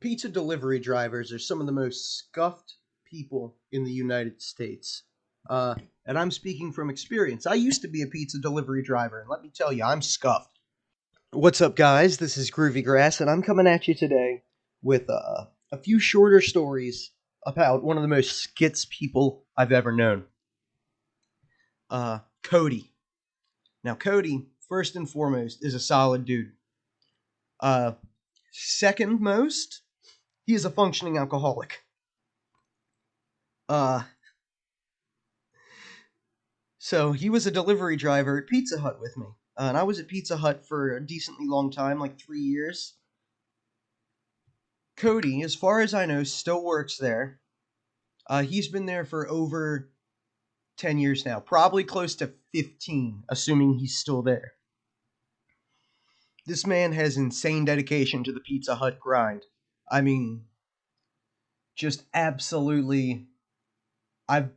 Pizza delivery drivers are some of the most scuffed people in the United States. And I'm speaking from experience. I used to be a pizza delivery driver, and let me tell you, I'm scuffed. What's up, guys? This is Groovy Grass, and I'm coming at you today with a few shorter stories about one of the most skitz people I've ever known. Cody. Now, Cody, first and foremost, is a solid dude. Second most, he is a functioning alcoholic. So he was a delivery driver at Pizza Hut with me. And I was at Pizza Hut for a decently long time, like 3 years. Cody, as far as I know, still works there. He's been there for over 10 years now, probably close to 15, assuming he's still there. This man has insane dedication to the Pizza Hut grind. I mean, just absolutely, I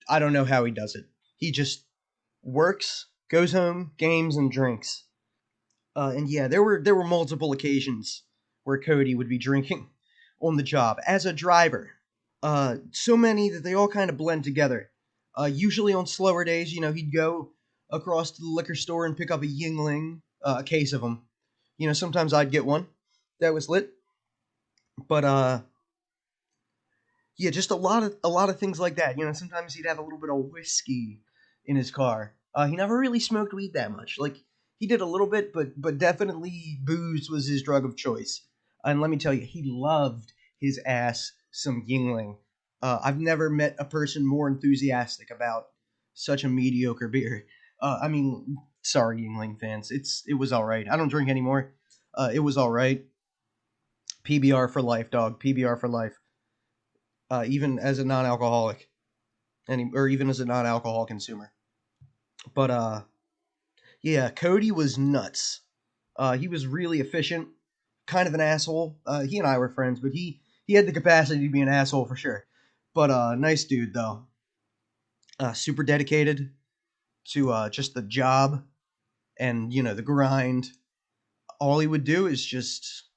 I don't know how he does it. He just works, goes home, games, and drinks. And yeah, there were multiple occasions where Cody would be drinking on the job as a driver. So many that they all kind of blend together. Usually on slower days, he'd go across to the liquor store and pick up a Yingling, a case of them. Sometimes I'd get one that was lit, but yeah, just a lot of things like that. Sometimes he'd have a little bit of whiskey in his car. He never really smoked weed that much. Like he did a little bit, but definitely booze was his drug of choice. And let me tell you, he loved his ass some Yingling. I've never met a person more enthusiastic about such a mediocre beer. I mean, sorry, Yingling fans. It was all right. I don't drink anymore. It was all right. PBR for life, dog. PBR for life. Even as a non-alcoholic, or even as a non-alcohol consumer. But yeah, Cody was nuts. He was really efficient, kind of an asshole. He and I were friends, but he had the capacity to be an asshole for sure. But nice dude though. Super dedicated to just the job and the grind. All he would do is just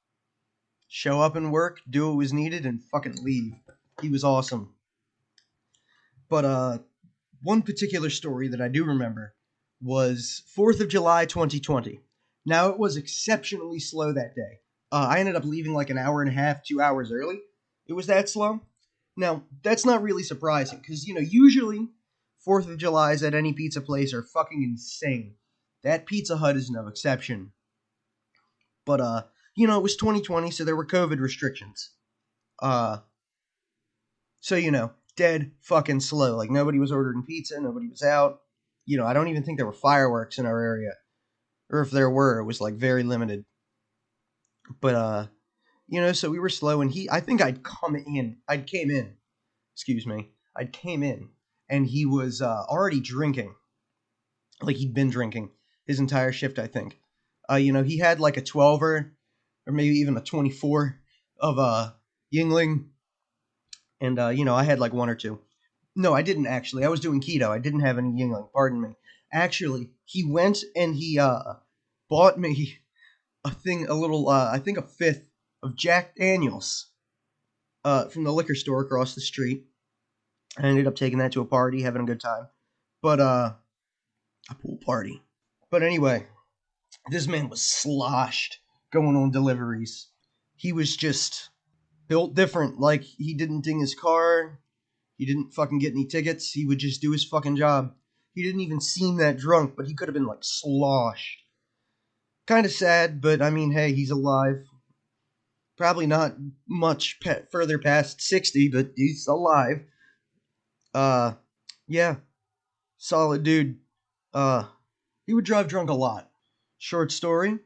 show up and work, do what was needed, and fucking leave. He was awesome. But one particular story that I do remember was 4th of July 2020. Now, it was exceptionally slow that day. I ended up leaving like an hour and a half, 2 hours early. It was that slow. Now, that's not really surprising because, usually 4th of July's at any pizza place are fucking insane. That Pizza Hut is no exception. But, it was 2020, so there were COVID restrictions. So, dead fucking slow. Like, nobody was ordering pizza, nobody was out. I don't even think there were fireworks in our area. Or if there were, it was, like, very limited. But, so we were slow, and I think I'd came in, excuse me. I'd came in, and he was already drinking. Like, he'd been drinking his entire shift, I think. He had, like, a 12er, or maybe even a 24 of Yingling. And, I had like one or two. No, I didn't actually. I was doing keto. I didn't have any Yingling. Pardon me. Actually, he went and he bought me I think a fifth of Jack Daniels from the liquor store across the street. I ended up taking that to a party, having a good time. But, a pool party. But anyway, this man was sloshed going on deliveries. He was just built different. Like, he didn't ding his car. He didn't fucking get any tickets. He would just do his fucking job. He didn't even seem that drunk, but he could have been, like, sloshed. Kind of sad, but, I mean, hey, he's alive. Probably not much further past 60, but he's alive. Yeah. Solid dude. He would drive drunk a lot. Short story.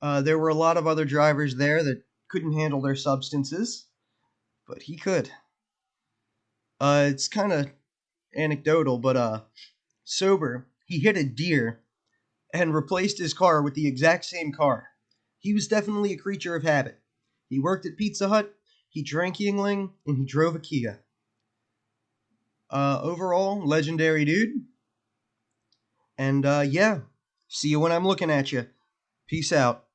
There were a lot of other drivers there that couldn't handle their substances, but he could. It's kind of anecdotal, but sober, he hit a deer and replaced his car with the exact same car. He was definitely a creature of habit. He worked at Pizza Hut, he drank Yingling, and he drove a Kia. Overall, legendary dude. And yeah, see you when I'm looking at you. Peace out.